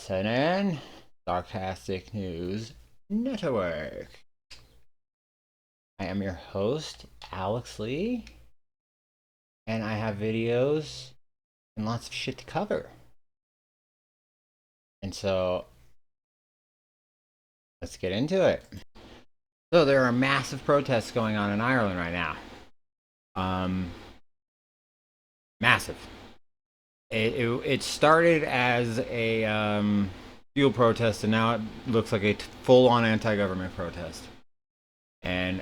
SNN Sarcastic News Network. I am your host, Alex Lee, and I have videos and lots of shit to cover. And so, let's get into it. So, there are massive protests going on in Ireland right now. Massive. It started as a fuel protest, and now it looks like a full-on anti-government protest. And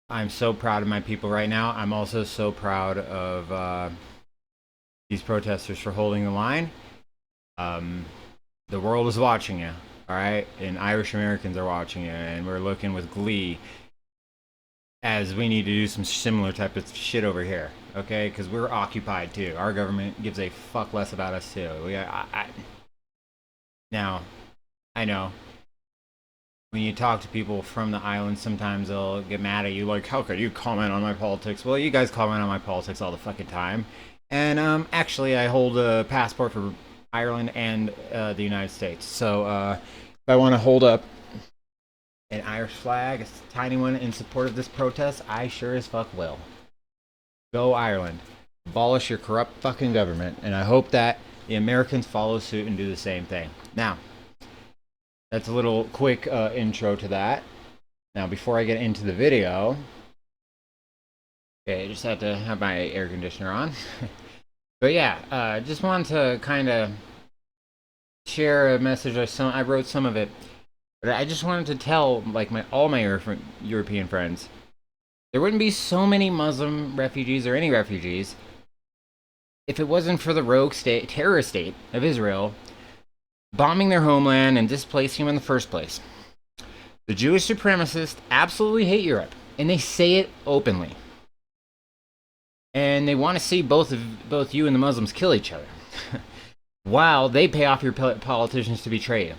I'm so proud of my people right now. I'm also so proud of these protesters for holding the line. The world is watching you, all right? And Irish Americans are watching you, and we're looking with glee as we need to do some similar type of shit over here, okay? Because we're occupied too. Our government gives a fuck less about us too. Now, I know when you talk to people from the island, sometimes they'll get mad at you, like, how could you comment on my politics? Well, you guys comment on my politics all the fucking time. And actually, I hold a passport for Ireland and the United States. So if I want to hold up an Irish flag, a tiny one, in support of this protest, I sure as fuck will. Go Ireland. Abolish your corrupt fucking government. And I hope that the Americans follow suit and do the same thing. Now, that's a little quick intro to that. Now, before I get into the video, okay, I just have to have my air conditioner on. But yeah, just wanted to kind of share a message. I wrote some of it, but I just wanted to tell, like, all my European friends, there wouldn't be so many Muslim refugees or any refugees if it wasn't for the rogue terrorist state of Israel bombing their homeland and displacing them in the first place. The Jewish supremacists absolutely hate Europe, and they say it openly. And they want to see both you and the Muslims kill each other, while they pay off your politicians to betray you.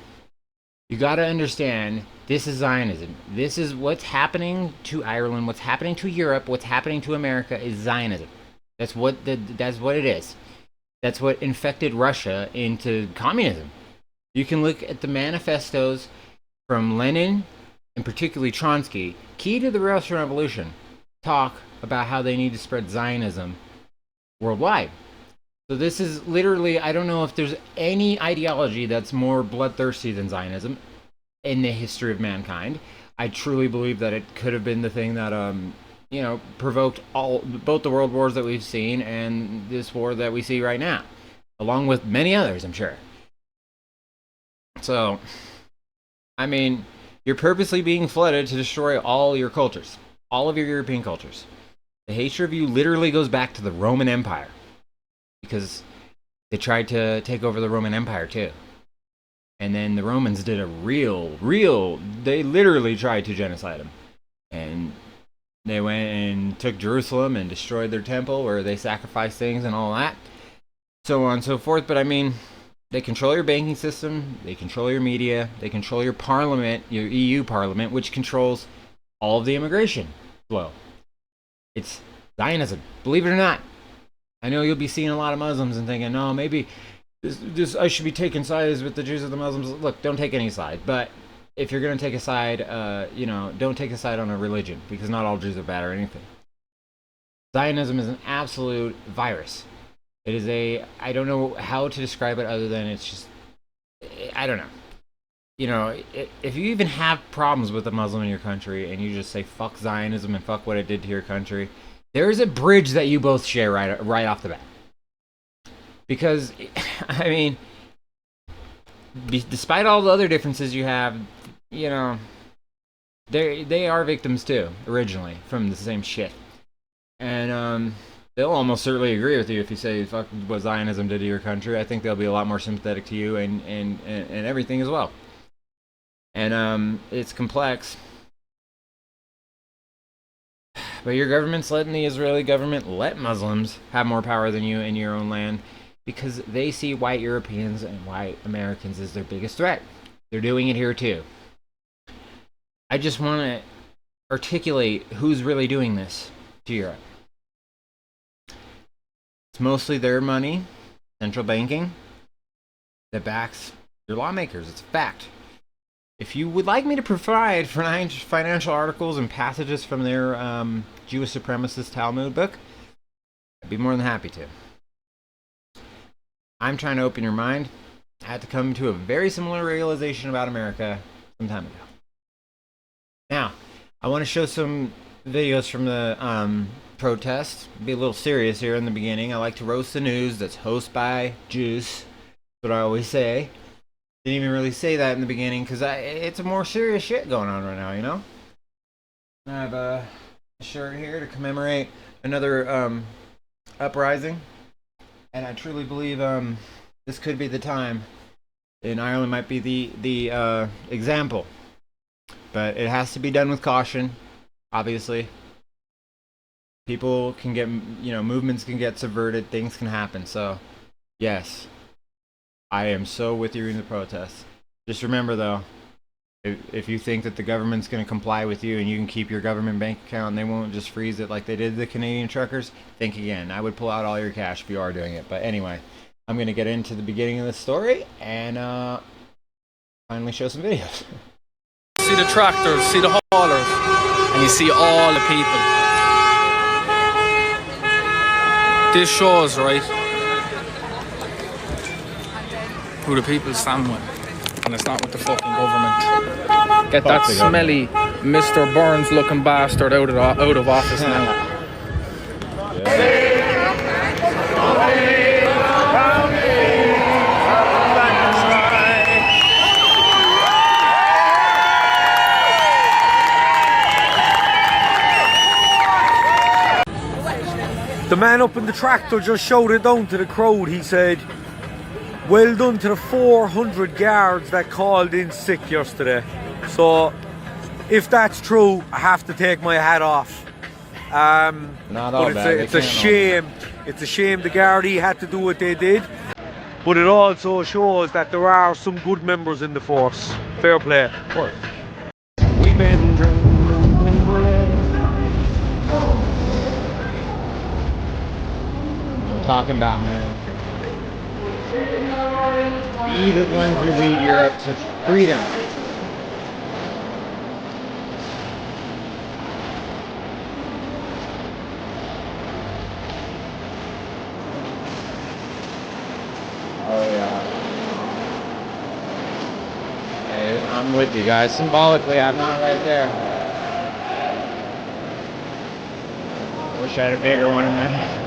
You got to understand, this is Zionism. This is what's happening to Ireland, what's happening to Europe, what's happening to America is Zionism. That's what it is. That's what infected Russia into communism. You can look at the manifestos from Lenin, and particularly Trotsky, key to the Russian Revolution, talk about how they need to spread Zionism worldwide. So this is literally, I don't know if there's any ideology that's more bloodthirsty than Zionism in the history of mankind. I truly believe that it could have been the thing that, provoked both the world wars that we've seen and this war that we see right now, along with many others, I'm sure. So, I mean, you're purposely being flooded to destroy all your cultures, all of your European cultures. The hatred of you literally goes back to the Roman Empire, because they tried to take over the Roman Empire too. And then the Romans did a they literally tried to genocide them. And they went and took Jerusalem and destroyed their temple where they sacrificed things and all that, so on and so forth. But I mean, they control your banking system, they control your media, they control your parliament, your EU parliament, which controls all of the immigration flow. It's Zionism, believe it or not. I know you'll be seeing a lot of Muslims and thinking, no, maybe I should be taking sides with the Jews or the Muslims. Look, don't take any side. But if you're going to take a side, don't take a side on a religion, because not all Jews are bad or anything. Zionism is an absolute virus. It is I don't know how to describe it other than it's just, I don't know. You know, if you even have problems with a Muslim in your country and you just say fuck Zionism and fuck what it did to your country, there is a bridge that you both share right off the bat. Because, I mean, despite all the other differences you have, you know, they are victims too, originally, from the same shit. And they'll almost certainly agree with you if you say fuck what Zionism did to your country. I think they'll be a lot more sympathetic to you and everything as well. And it's complex. But your government's letting the Israeli government let Muslims have more power than you in your own land, because they see white Europeans and white Americans as their biggest threat. They're doing it here too. I just want to articulate who's really doing this to Europe. It's mostly their money, central banking, that backs your lawmakers. It's a fact. If you would like me to provide financial articles and passages from their Jewish supremacist Talmud book, I'd be more than happy to. I'm trying to open your mind. I had to come to a very similar realization about America some time ago. Now, I want to show some videos from the protest. Be a little serious here in the beginning. I like to roast the news that's hosted by Jews. That's what I always say. Didn't even really say that in the beginning because it's a more serious shit going on right now, you know? I have a shirt here to commemorate another uprising. And I truly believe this could be the time. And Ireland might be the example. But it has to be done with caution, obviously. People can get, movements can get subverted, things can happen. So, yes. I am so with you in the protests. Just remember, though, if you think that the government's going to comply with you and you can keep your government bank account and they won't just freeze it like they did the Canadian truckers, think again. I would pull out all your cash if you are doing it. But anyway, I'm going to get into the beginning of the story and finally show some videos. See the tractors, see the haulers, and you see all the people. This shows, right, who the people stand with, and it's not with the fucking government. Get that smelly Mr. Burns looking bastard out of office now. The man up in the tractor just shouted down to the crowd. He said, "Well done to the 400 guards that called in sick yesterday." So, if that's true, I have to take my hat off. Not all but bad. It's a shame. It's a shame the Gardaí had to do what they did. But it also shows that there are some good members in the force. Fair play. Of course. We've been drinking bread. I'm talking about, man. Be the ones who lead Europe to freedom. Oh yeah. Hey, I'm with you guys. Symbolically, I'm not right there. I wish I had a bigger one in there.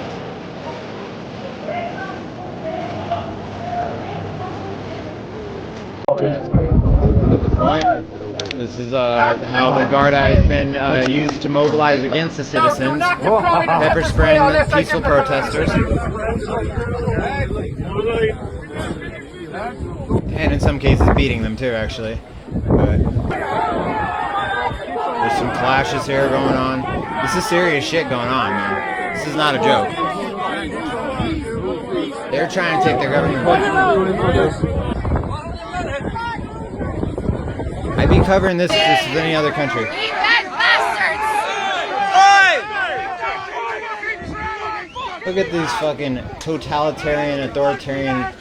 This is how the Garda has been used to mobilize against the citizens, pepper spraying the peaceful protesters, and in some cases beating them too, actually. But there's some clashes here going on. This is serious shit going on, man. This is not a joke. They're trying to take their government back. I'd be covering this if this was any other country. Look at these fucking totalitarian, authoritarian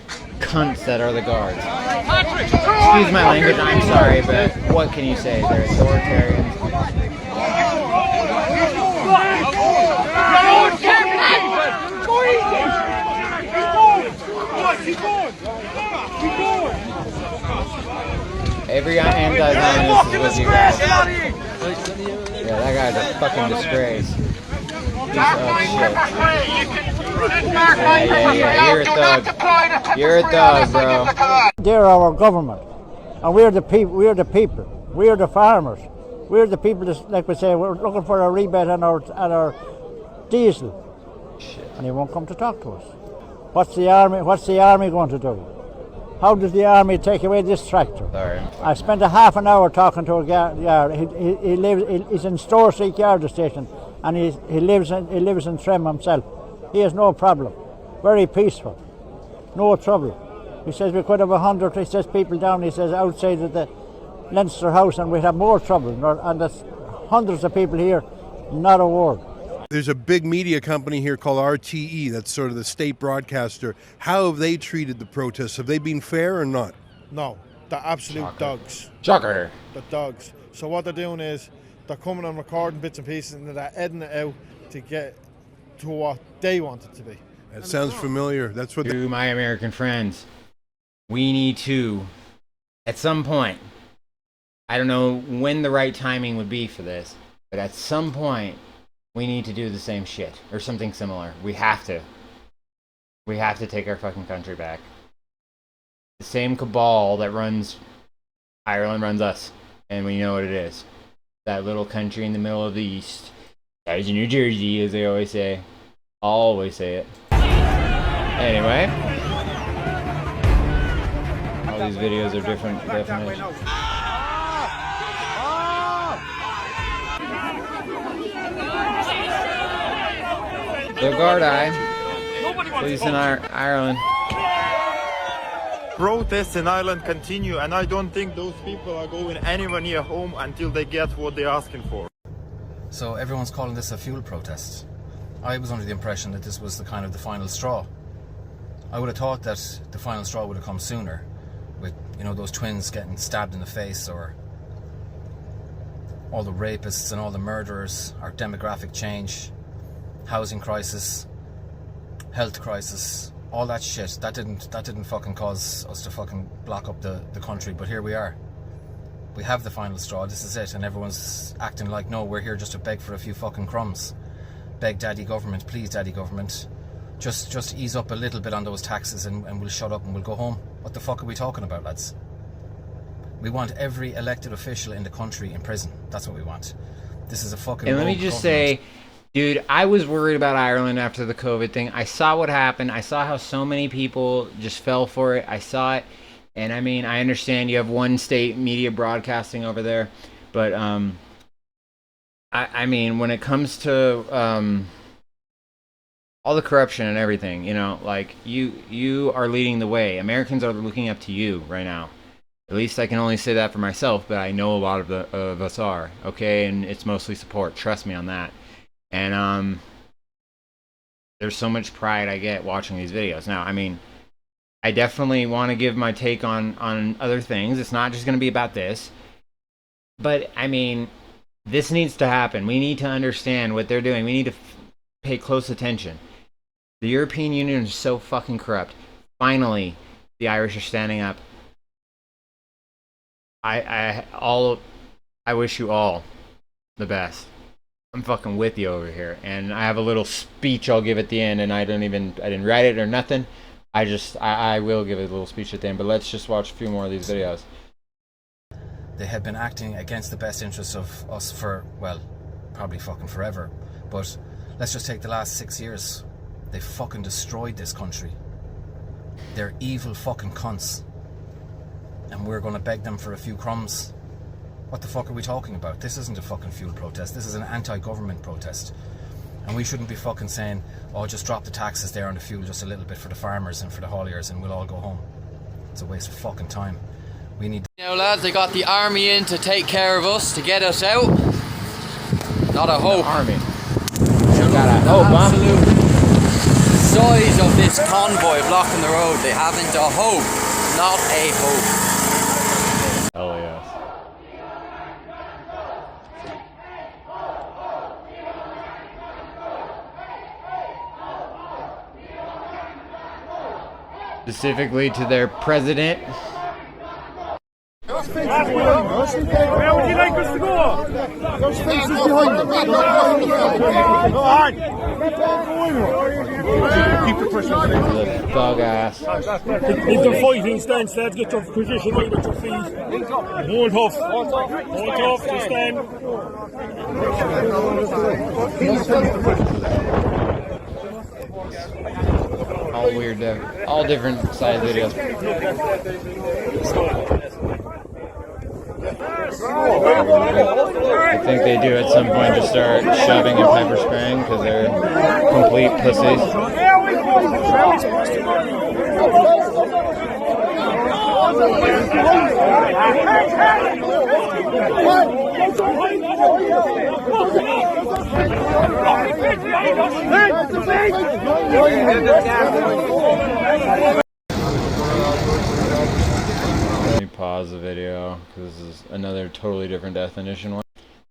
cunts that are the guards. Excuse my language, I'm sorry, but what can you say? They're authoritarians. Every anti-Zionist is with you guys. Yeah, that guy's a fucking disgrace. Piece of shit. Yeah. You're a thug. You're a thug, bro. They're our government, and we're the people. We're the people. We're the farmers. We're the people that, like we say, we're looking for a rebate on our diesel, and he won't come to talk to us. What's the army going to do? How does the army take away this tractor? Sorry. I spent a half an hour talking to a guard. He's in Store Street Guard Station, and he lives in Trim himself. He has no problem. Very peaceful. No trouble. He says we could have 100. He says people down. He says outside of the Leinster House, and we'd have more trouble. And there's hundreds of people here. Not a word. There's a big media company here called RTE, that's sort of the state broadcaster. How have they treated the protests? Have they been fair or not? No, the absolute Shocker. dogs. Shocker. The dogs. So what they're doing is they're coming and recording bits and pieces and they're editing it out to get to what they want it to be. That sounds familiar. That's what. To my American friends, we need to, at some point, I don't know when the right timing would be for this, but at some point, we need to do the same shit or something similar. We have to. We have to take our fucking country back. The same cabal that runs Ireland runs us, and we know what it is. That little country in the middle of the East. That is New Jersey, as they always say. I'll always say it. Anyway, all these videos are different definitions. The Gardaí, police in Ireland. Protests in Ireland continue, and I don't think those people are going anywhere near home until they get what they're asking for. So everyone's calling this a fuel protest. I was under the impression that this was the final straw. I would have thought that the final straw would have come sooner, with, you know, those twins getting stabbed in the face, or all the rapists and all the murderers, our demographic change, housing crisis, health crisis, all that shit. That didn't fucking cause us to fucking block up the country, but here we are. We have the final straw, this is it, and everyone's acting like, no, we're here just to beg for a few fucking crumbs. Beg daddy government, please daddy government, just ease up a little bit on those taxes and we'll shut up and we'll go home. What the fuck are we talking about, lads? We want every elected official in the country in prison. That's what we want. This is a fucking... And let me just say, dude, I was worried about Ireland after the COVID thing. I saw what happened. I saw how so many people just fell for it. I saw it. And I mean, I understand you have one state media broadcasting over there, but I mean, when it comes to all the corruption and everything, you know, like you are leading the way. Americans are looking up to you right now. At least I can only say that for myself, but I know a lot of us are, okay? And it's mostly support. Trust me on that. And there's so much pride I get watching these videos. Now, I mean, I definitely want to give my take on other things. It's not just going to be about this. But, I mean, this needs to happen. We need to understand what they're doing. We need to pay close attention. The European Union is so fucking corrupt. Finally, the Irish are standing up. I wish you all the best. I'm fucking with you over here. And I have a little speech I'll give at the end, and I didn't write it or nothing. I will give a little speech at the end, but let's just watch a few more of these videos. They have been acting against the best interests of us for, well, probably fucking forever. But let's just take the last 6 years. They fucking destroyed this country. They're evil fucking cunts. And we're going to beg them for a few crumbs. What the fuck are we talking about? This isn't a fucking fuel protest. This is an anti-government protest. And we shouldn't be fucking saying, oh, just drop the taxes there on the fuel just a little bit for the farmers and for the hauliers and we'll all go home. It's a waste of fucking time. We need... Now lads, they got the army in to take care of us, to get us out. Not a hope. Army. Got a hope, huh? Absolute size of this convoy blocking the road. They haven't a hope. Not a hope. Oh yes. Specifically to their president. Where would you like us to go? Those faces behind them. Go on. Keep the pressure. Thug ass. If they're fighting, stand steady, get your position right with your feet. Hold tough. Hold tough, just stand. All weird, all different side videos. I think they do at some point just start shoving and pepper spraying because they're complete pussies. pause the video because this is another totally different definition one.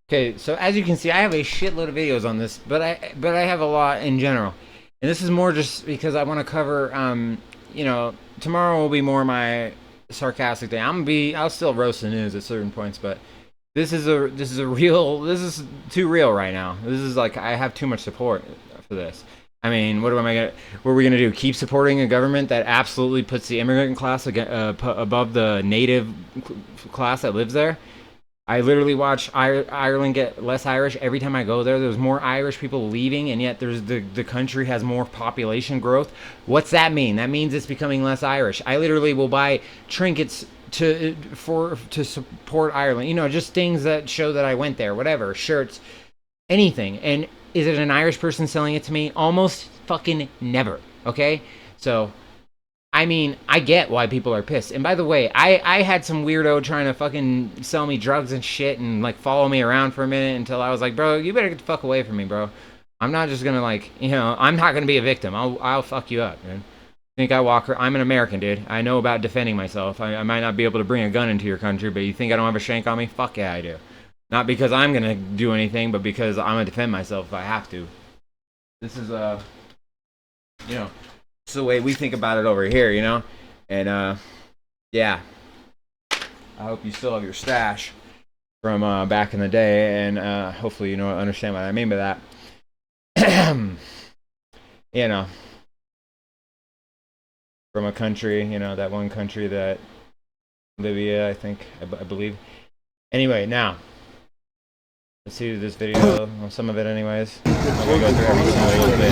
Okay, so as you can see, I have a shitload of videos on this, but I have a lot in general, and this is more just because I want to cover. You know, tomorrow will be more my sarcastic day. I'll still roast the news at certain points, but this is too real right now. This is like I have too much support for this. I mean, what are we gonna do? Keep supporting a government that absolutely puts the immigrant class above the native class that lives there? I literally watch Ireland get less Irish every time I go there. There's more Irish people leaving, and yet the country has more population growth. What's that mean? That means it's becoming less Irish. I literally will buy trinkets to support Ireland. You know, just things that show that I went there. Whatever, shirts, anything. And is it an Irish person selling it to me? Almost fucking never. Okay, so. I mean, I get why people are pissed. And by the way, I had some weirdo trying to fucking sell me drugs and shit and like follow me around for a minute until I was like, bro, you better get the fuck away from me, bro. I'm not just gonna like, you know, I'm not gonna be a victim. I'll fuck you up, man. Think I walk? I'm an American, dude. I know about defending myself. I might not be able to bring a gun into your country, but you think I don't have a shank on me? Fuck yeah, I do. Not because I'm gonna do anything, but because I'm gonna defend myself if I have to. This is you know. It's the way we think about it over here, you know? And, yeah. I hope you still have your stash from back in the day, and hopefully you understand what I mean by that. You know. From a country, you know, that one country that... Libya, I think, I believe. Anyway, now. Let's see this video, well, some of it anyways. I'm gonna go through every single little bit.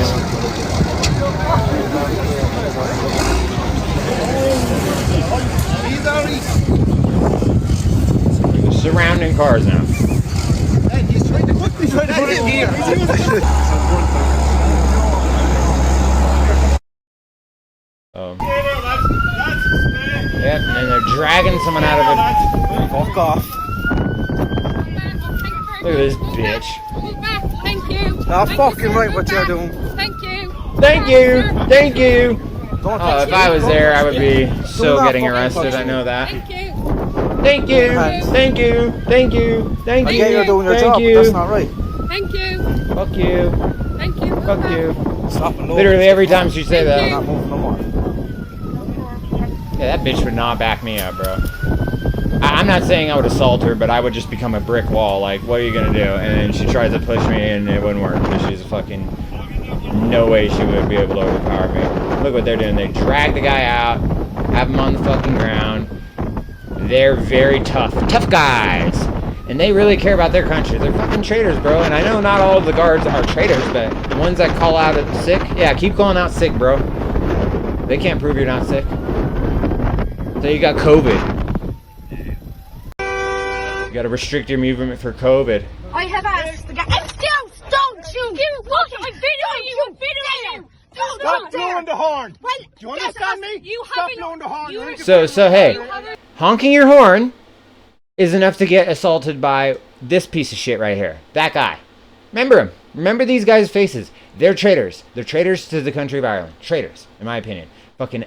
The surrounding cars now. He's trying to put me right here. Yep, and they're dragging someone out of it. Fuck off. Look at this bitch. Thank you. That's fucking right what you're doing. Thank you. Thank you. Thank you. Don't Oh, if I was there, I would be so getting arrested. I know that. Thank you. Thank you. Thank you. Thank you. Thank you. I get you're doing your Thank job, you. but that's not right. Thank you. Fuck you. Thank you. Fuck you. Stop and Literally every time she say that. I'm not moving no more. Yeah, that bitch would not back me up, bro. I'm not saying I would assault her, but I would just become a brick wall. Like, what are you gonna do? And then she tries to push me, and it wouldn't work because she's a fucking. No way she would be able to overpower me. Look what they're doing. They drag the guy out, have him on the fucking ground. They're very tough guys, and they really care about their country. They're fucking traitors, bro. And I know not all of the guards are traitors, but the ones that call out sick, yeah, keep calling out sick, bro. They can't prove you're not sick. So you got COVID. You gotta restrict your movement for COVID. I have asked the guy. Don't you! Look, I'm videoing you! I'm videoing you! Stop blowing the horn! Well, Do you understand me? You Stop blowing the horn! So hey, honking your horn is enough to get assaulted by this piece of shit right here. That guy. Remember him. Remember these guys' faces. They're traitors. They're traitors to the country of Ireland. Traitors, in my opinion. Fucking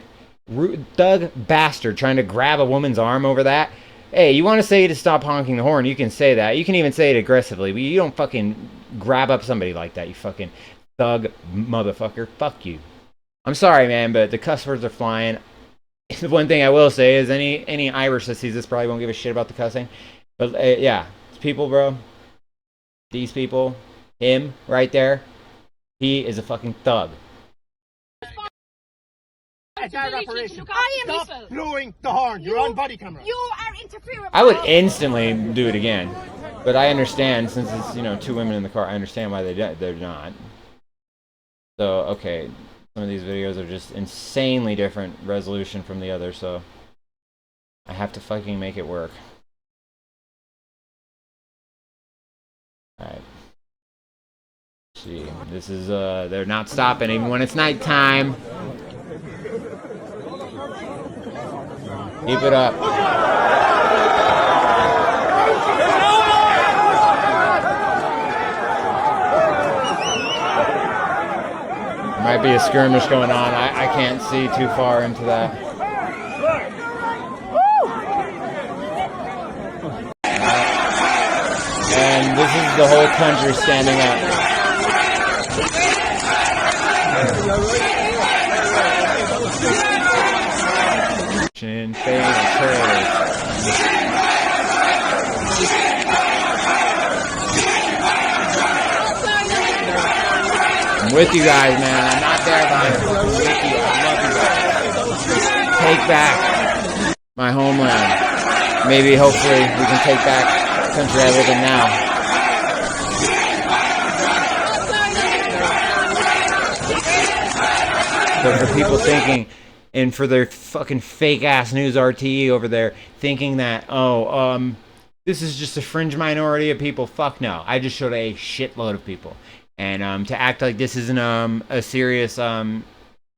thug bastard trying to grab a woman's arm over that. Hey, you want to say to stop honking the horn, you can say that. You can even say it aggressively, but you don't fucking grab up somebody like that, you fucking thug motherfucker. Fuck you. I'm sorry, man, but the cuss words are flying. The one thing I will say is any Irish that sees this probably won't give a shit about the cussing. But yeah, it's people, bro. These people. Him, right there. He is a fucking thug. Stop blowing the horn. You're on body camera. You are interfering. I would instantly do it again. But I understand, since it's, you know, two women in the car, I understand why they're not. So, okay. Some of these videos are just insanely different resolution from the other, so I have to fucking make it work. Alright. See, this is, they're not stopping even when it's nighttime. Keep it up. There might be a skirmish going on. I can't see too far into that. and this is the whole country standing up. In favor of terrorists. I'm with you guys, man. I'm not there, but I'm with you. I love you guys. Take back my homeland. Maybe, hopefully, we can take back the country I live in now. But for people thinking, and for their fucking fake-ass news RTE over there, thinking that, this is just a fringe minority of people. Fuck no. I just showed a shitload of people. And to act like this isn't a serious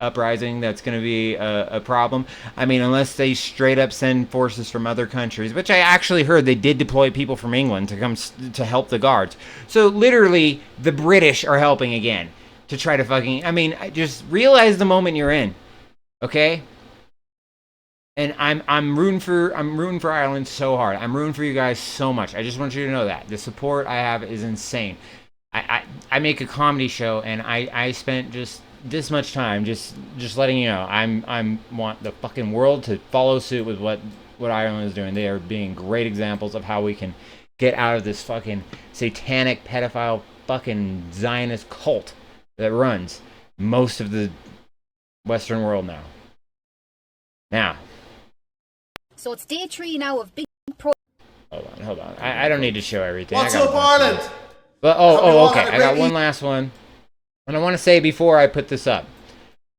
uprising that's going to be a problem. I mean, unless they straight up send forces from other countries, which I actually heard they did deploy people from England to come to help the guards. So literally, the British are helping again to try to fucking. I mean, just realize the moment you're in, okay? And I'm rooting for Ireland so hard. I'm rooting for you guys so much. I just want you to know that the support I have is insane. I make a comedy show, and I spent just this much time just letting you know I'm want the fucking world to follow suit with what Ireland is doing. They are being great examples of how we can get out of this fucking satanic pedophile fucking Zionist cult that runs most of the Western world now. So it's day 3 now of big pro. Hold on. I don't need to show everything. What's up, Ireland? But okay. I got one last one. And I want to say before I put this up,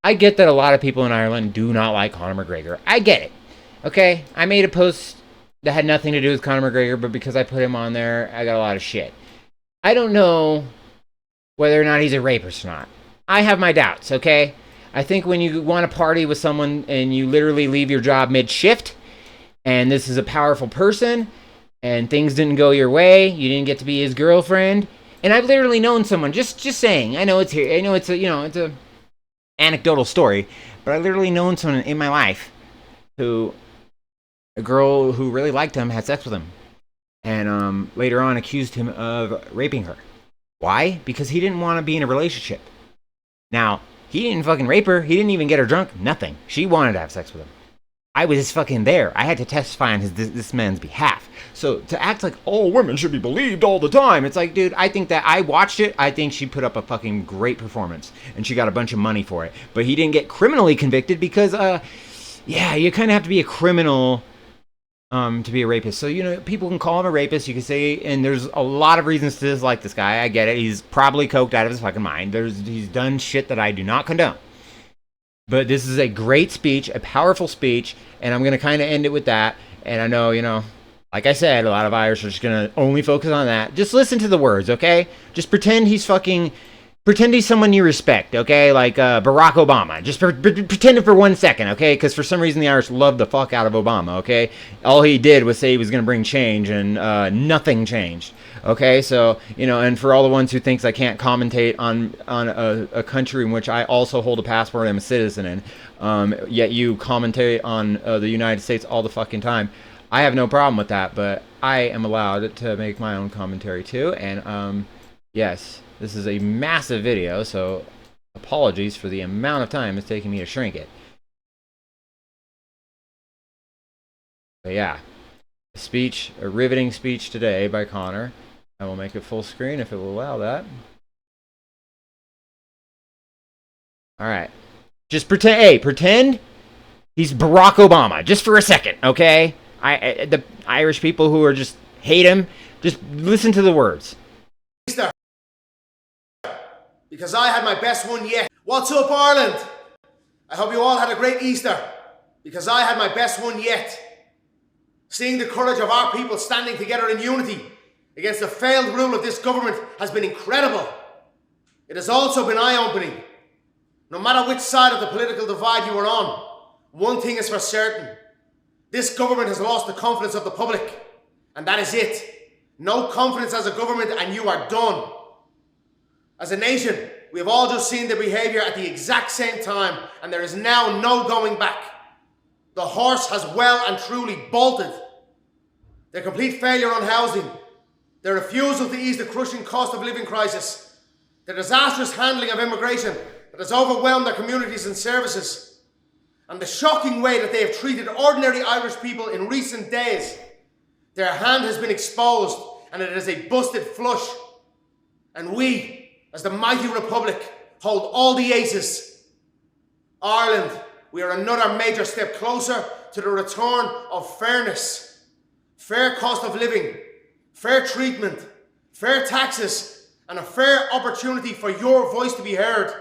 I get that a lot of people in Ireland do not like Conor McGregor. I get it. Okay? I made a post that had nothing to do with Conor McGregor, but because I put him on there, I got a lot of shit. I don't know whether or not he's a rapist or not. I have my doubts, okay? I think when you want to party with someone and you literally leave your job mid-shift, and this is a powerful person, and things didn't go your way, you didn't get to be his girlfriend, and I've literally known someone, just saying, I know it's here, I know it's a anecdotal story, but I literally known someone in my life a girl who really liked him had sex with him, and later on accused him of raping her. Why? Because he didn't want to be in a relationship. Now, he didn't fucking rape her, he didn't even get her drunk, nothing. She wanted to have sex with him. I was just fucking there. I had to testify on this man's behalf. So to act like all women should be believed all the time, it's like, dude, I think that I watched it. I think she put up a fucking great performance, and she got a bunch of money for it. But he didn't get criminally convicted because, you kind of have to be a criminal to be a rapist. So, people can call him a rapist. You can say, and there's a lot of reasons to dislike this guy. I get it. He's probably coked out of his fucking mind. He's done shit that I do not condone. But this is a great speech, a powerful speech, and I'm going to kind of end it with that. And I know, like I said, a lot of Irish are just going to only focus on that. Just listen to the words, okay? Just pretend he's someone you respect, okay? Like Barack Obama. Just pretend it for 1 second, okay? Because for some reason the Irish love the fuck out of Obama, okay? All he did was say he was going to bring change, and nothing changed. Okay, so, and for all the ones who thinks I can't commentate on a country in which I also hold a passport and I'm a citizen in, yet you commentate on the United States all the fucking time, I have no problem with that, but I am allowed to make my own commentary too, and yes, this is a massive video, so apologies for the amount of time it's taking me to shrink it. But yeah, a riveting speech today by Conor. I will make it full screen if it will allow that. Alright. Just pretend he's Barack Obama, just for a second, okay? The Irish people who just hate him, just listen to the words. Easter. Because I had my best one yet. What's up, Ireland? I hope you all had a great Easter. Because I had my best one yet. Seeing the courage of our people standing together in unity against the failed rule of this government has been incredible. It has also been eye-opening. No matter which side of the political divide you are on, one thing is for certain. This government has lost the confidence of the public. And that is it. No confidence as a government and you are done. As a nation, we have all just seen the behaviour at the exact same time, and there is now no going back. The horse has well and truly bolted. The complete failure on housing, their refusal to ease the crushing cost of living crisis, the disastrous handling of immigration that has overwhelmed their communities and services, and the shocking way that they have treated ordinary Irish people in recent days, their hand has been exposed and it is a busted flush. And we, as the mighty Republic, hold all the aces. Ireland, we are another major step closer to the return of fairness, fair cost of living, fair treatment, fair taxes, and a fair opportunity for your voice to be heard.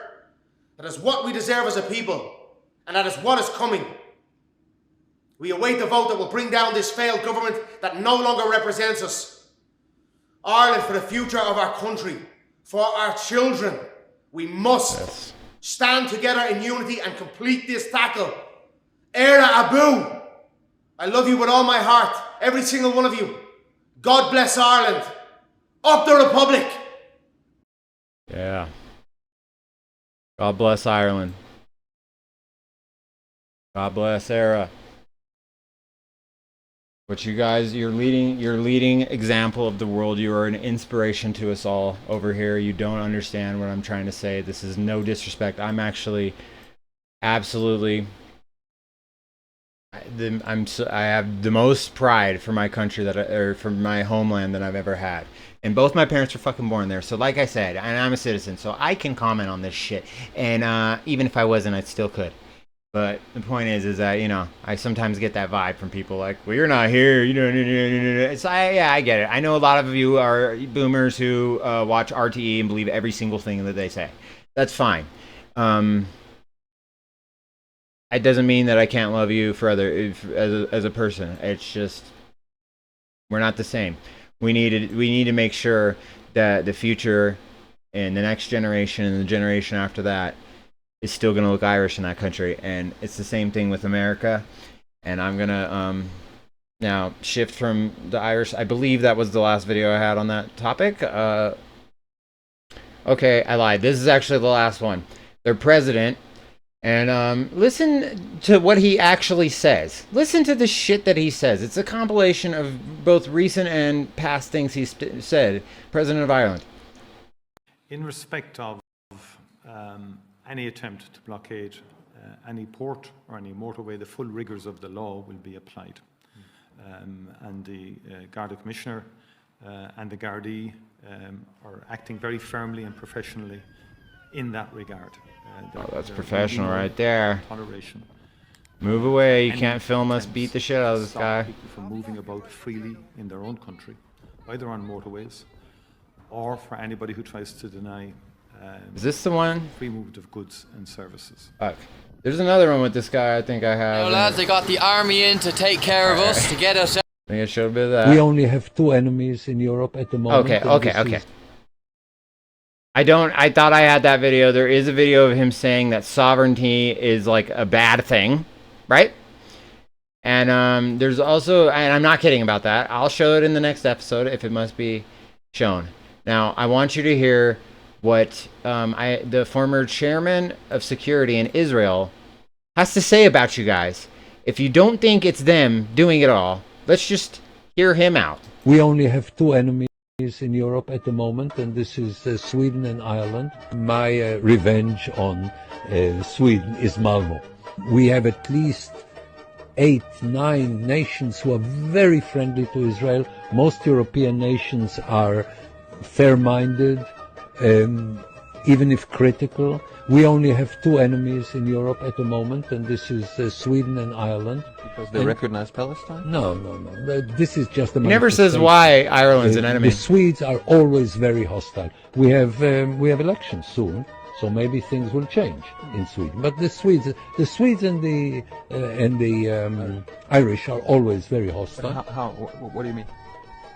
That is what we deserve as a people, and that is what is coming. We await the vote that will bring down this failed government that no longer represents us. Ireland, for the future of our country, for our children, we must stand together in unity and complete this tackle. Era Abu! I love you with all my heart, every single one of you. God bless Ireland. Up the Republic! Yeah. God bless Ireland. God bless Era. But you guys, you're leading example of the world. You are an inspiration to us all over here. You don't understand what I'm trying to say. This is no disrespect. I'm actually absolutely I have the most pride for my country or for my homeland that I've ever had. And both my parents were fucking born there. So like I said, and I'm a citizen, so I can comment on this shit. And even if I wasn't, I still could. But the point is that, you know, I sometimes get that vibe from people like, well, you're not here, you know, it's yeah, I get it. I know a lot of you are boomers who watch RTE and believe every single thing that they say. That's fine. It doesn't mean that I can't love you for as a person. It's just we're not the same. We need to make sure that the future and the next generation and the generation after that is still going to look Irish in that country. And it's the same thing with America. And I'm going to now shift from the Irish. I believe that was the last video I had on that topic. Okay, I lied. This is actually the last one. Their president. And listen to what he actually says. Listen to the shit that he says. It's a compilation of both recent and past things he's said. President of Ireland. In respect of any attempt to blockade any port or any motorway, the full rigours of the law will be applied. And the Garda Commissioner and the Gardaí are acting very firmly and professionally in that regard. That's professional right there. Toleration. Move away, you can't film us beat the shit out of this guy. People from moving about freely in their own country, either on motorways or for anybody who tries to deny is this the one? Free movement of goods and services. Fuck. There's another one with this guy I think I have. Yo, lads, they got the army in to take care of us, to get us out. I think I showed a bit of that. We only have 2 enemies in Europe at the moment. Okay. I thought I had that video. There is a video of him saying that sovereignty is like a bad thing, right? And there's also, and I'm not kidding about that. I'll show it in the next episode if it must be shown. Now, I want you to hear what the former chairman of security in Israel has to say about you guys. If you don't think it's them doing it all, let's just hear him out. We only have 2 enemies in Europe at the moment, and this is Sweden and Ireland. My revenge on Sweden is Malmo. We have at least 8, 9 nations who are very friendly to Israel. Most European nations are fair-minded, even if critical. We only have 2 enemies in Europe at the moment, and this is Sweden and Ireland. Because they recognize Palestine? No. This is just a He never says why Ireland's an enemy. The Swedes are always very hostile. We have elections soon, so maybe things will change in Sweden. But the Swedes and the Irish are always very hostile. How? What do you mean?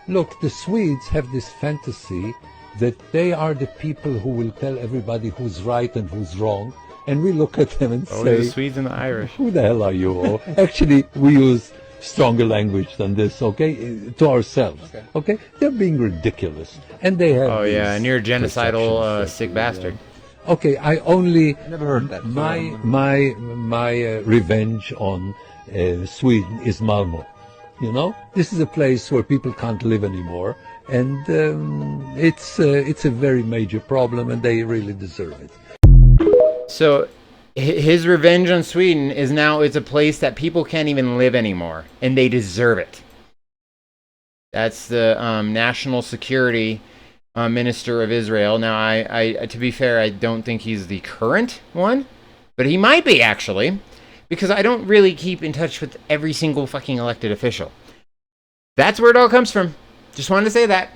Look, the Swedes have this fantasy that they are the people who will tell everybody who's right and who's wrong, and we look at them and say, the Swedes and the Irish. Who the hell are you? Actually, we use stronger language than this, okay, to ourselves, okay? They're being ridiculous, and they have. Oh yeah, and you're a genocidal sick bastard. Okay, I only never heard that. My revenge on Sweden is Malmo. You know, this is a place where people can't live anymore, and it's a very major problem, and they really deserve it. So his revenge on Sweden is now it's a place that people can't even live anymore, and they deserve it. That's the national security minister of Israel. Now, I to be fair, I don't think he's the current one, but he might be actually, because I don't really keep in touch with every single fucking elected official. That's where it all comes from. Just wanted to say that.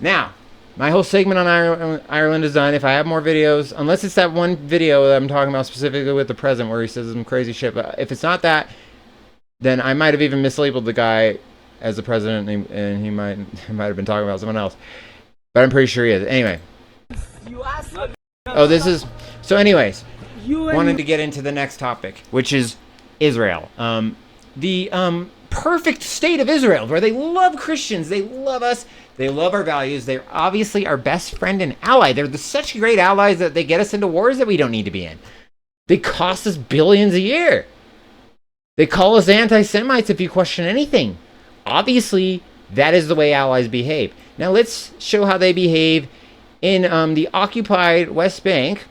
Now, my whole segment on Ireland is done. If I have more videos, unless it's that one video that I'm talking about specifically with the president where he says some crazy shit, but if it's not that, then I might have even mislabeled the guy as the president, and he might have been talking about someone else. But I'm pretty sure he is. Anyway. Oh, this is... So anyways, wanted to get into the next topic, which is Israel. The perfect state of Israel, where they love Christians, they love us, they love our values, they're obviously our best friend and ally. They're such great allies that they get us into wars that we don't need to be in. They cost us billions a year. They call us anti-Semites if you question anything. Obviously, that is the way allies behave. Now let's show how they behave in the occupied West Bank.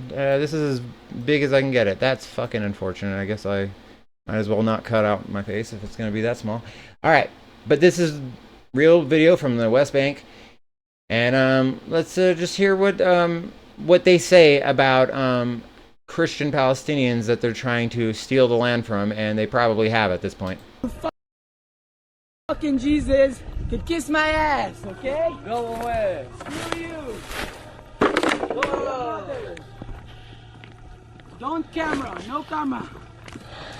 This is as big as I can get it. That's fucking unfortunate. I guess I might as well not cut out my face if it's going to be that small. Alright, but this is real video from the West Bank. And let's just hear what they say about Christian Palestinians that they're trying to steal the land from, and they probably have at this point. Fucking Jesus could kiss my ass, okay? Go away. Screw you. Go. Don't camera, no camera.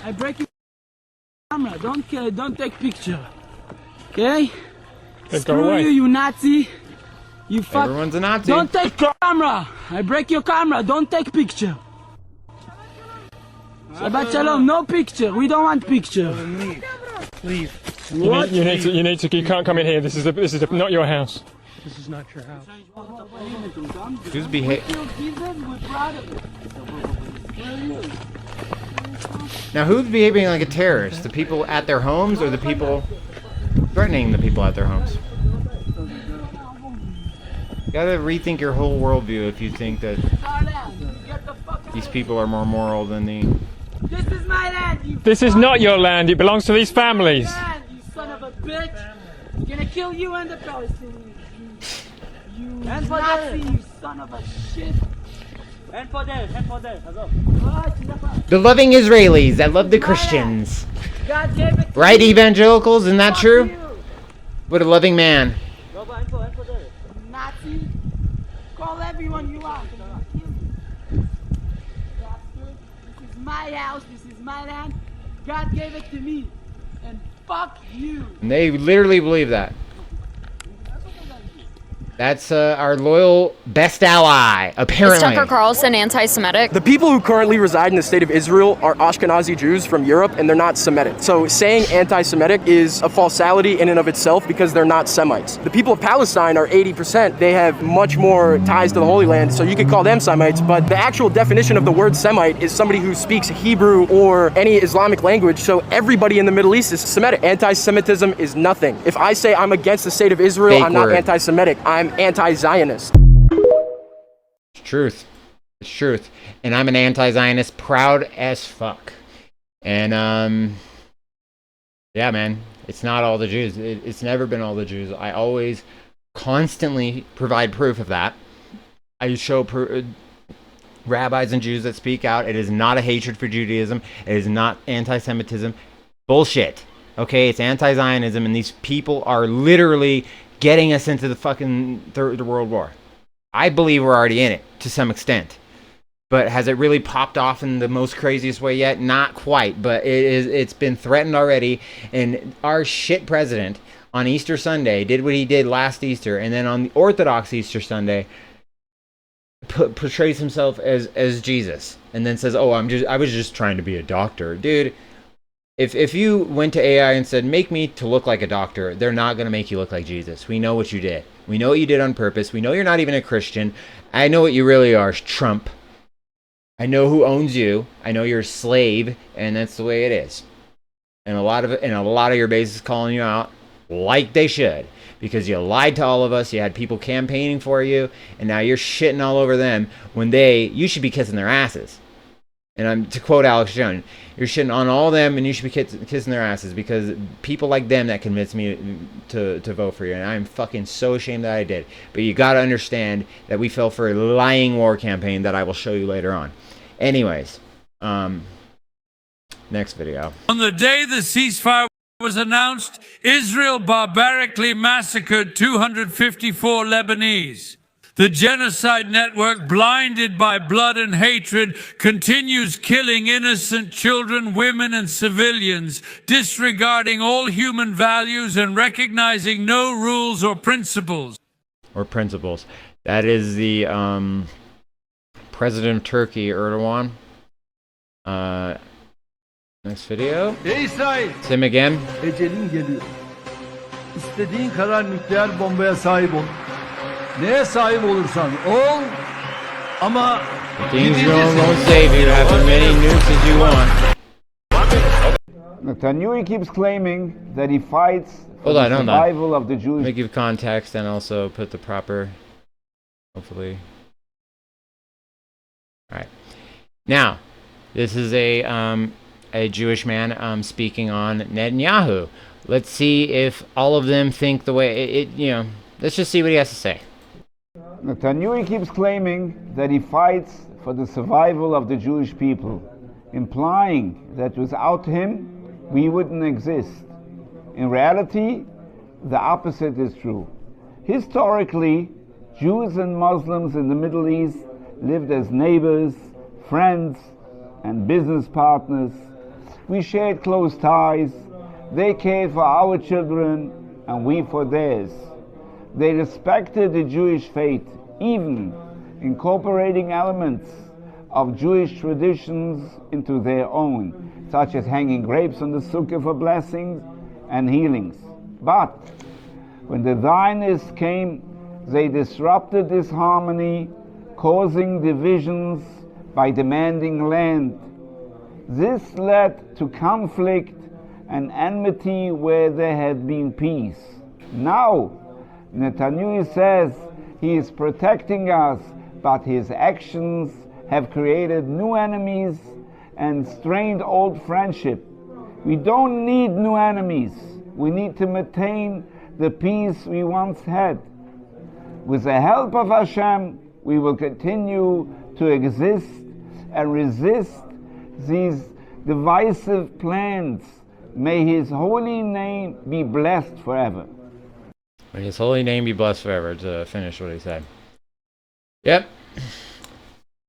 I break your camera. Don't take picture, okay? Screw you, you Nazi. You fuck. Everyone's a Nazi. Don't take camera. I break your camera. Don't take picture. Shabbat shalom, no picture. We don't want picture. Leave. You need to. You can't come in here. This is not your house. This is not your house. Who's behaving? Now, who's behaving like a terrorist? The people at their homes, or the people threatening the people at their homes? You gotta rethink your whole worldview if you think that these people are more moral than the... This is my land. This is not your land. It belongs to these families. You son of a bitch. I'm gonna kill you and the Palestinians. You Nazi, you son of a shit. The loving Israelis that love the Christians. God gave it to Right, you. evangelicals? Isn't that true? What a loving man. Nazi. Call everyone you want. This is my house. This is my land. God gave it to me. And fuck you. And they literally believe that. That's our loyal best ally, apparently. Is Tucker Carlson anti-Semitic? The people who currently reside in the state of Israel are Ashkenazi Jews from Europe, and they're not Semitic. So saying anti-Semitic is a falsality in and of itself because they're not Semites. The people of Palestine are 80%. They have much more ties to the Holy Land, so you could call them Semites, but the actual definition of the word Semite is somebody who speaks Hebrew or any Islamic language, so everybody in the Middle East is Semitic. Anti-Semitism is nothing. If I say I'm against the state of Israel, Fake I'm not word. anti-Semitic. I'm anti-Zionist. It's truth. It's truth. And I'm an anti-Zionist, proud as fuck. And, yeah, man, it's not all the Jews. It's never been all the Jews. I always constantly provide proof of that. I show rabbis and Jews that speak out. It is not a hatred for Judaism. It is not anti-Semitism. Bullshit. Okay, it's anti-Zionism, and these people are literally getting us into the fucking Third World War. I believe we're already in it, to some extent. But has it really popped off in the most craziest way yet? Not quite, but it's been threatened already. And our shit president on Easter Sunday did what he did last Easter, and then on the Orthodox Easter Sunday portrays himself as Jesus, and then says, "Oh, I was just trying to be a doctor." Dude, if you went to AI and said, "Make me to look like a doctor," they're not going to make you look like Jesus. We know what you did. We know what you did on purpose. We know you're not even a Christian. I know what you really are, Trump. I know who owns you. I know you're a slave, and that's the way it is. And a lot of your base is calling you out like they should, because you lied to all of us. You had people campaigning for you, and now you're shitting all over them when you should be kissing their asses. And I'm to quote Alex Jones, you're shitting on all of them, and you should be kissing their asses, because people like them that convinced me to vote for you, and I'm fucking so ashamed that I did. But you got to understand that we fell for a lying war campaign that I will show you later on. Anyways, next video. On the day the ceasefire was announced, Israel barbarically massacred 254 Lebanese. The genocide network, blinded by blood and hatred, continues killing innocent children, women, and civilians, disregarding all human values and recognizing no rules or principles. That is the President of Turkey, Erdogan. Next video. It's him again. Ecelin geliyor. İstediğin kadar nükleer bombaya sahip ol. Neye sahip olursan ol. Ama things won't save you. Have as many nukes as you want. Netanyahu keeps claiming that he fights for Hold the on. survival of the Jewish. Let me give context and also put the proper, hopefully. All right. Now, this is a Jewish man speaking on Netanyahu. Let's see if all of them think the way let's just see what he has to say. Netanyahu keeps claiming that he fights for the survival of the Jewish people, implying that without him, we wouldn't exist. In reality, the opposite is true. Historically, Jews and Muslims in the Middle East lived as neighbors, friends, and business partners. We shared close ties. They cared for our children, and we for theirs. They respected the Jewish faith, even incorporating elements of Jewish traditions into their own, such as hanging grapes on the sukkah for blessings and healings. But when the Zionists came, they disrupted this harmony, causing divisions by demanding land. This led to conflict and enmity where there had been peace. Now, Netanyahu says he is protecting us, but his actions have created new enemies and strained old friendship. We don't need new enemies. We need to maintain the peace we once had. With the help of Hashem, we will continue to exist and resist these divisive plans. May his holy name be blessed forever. May his holy name be blessed forever, to finish what he said. Yep.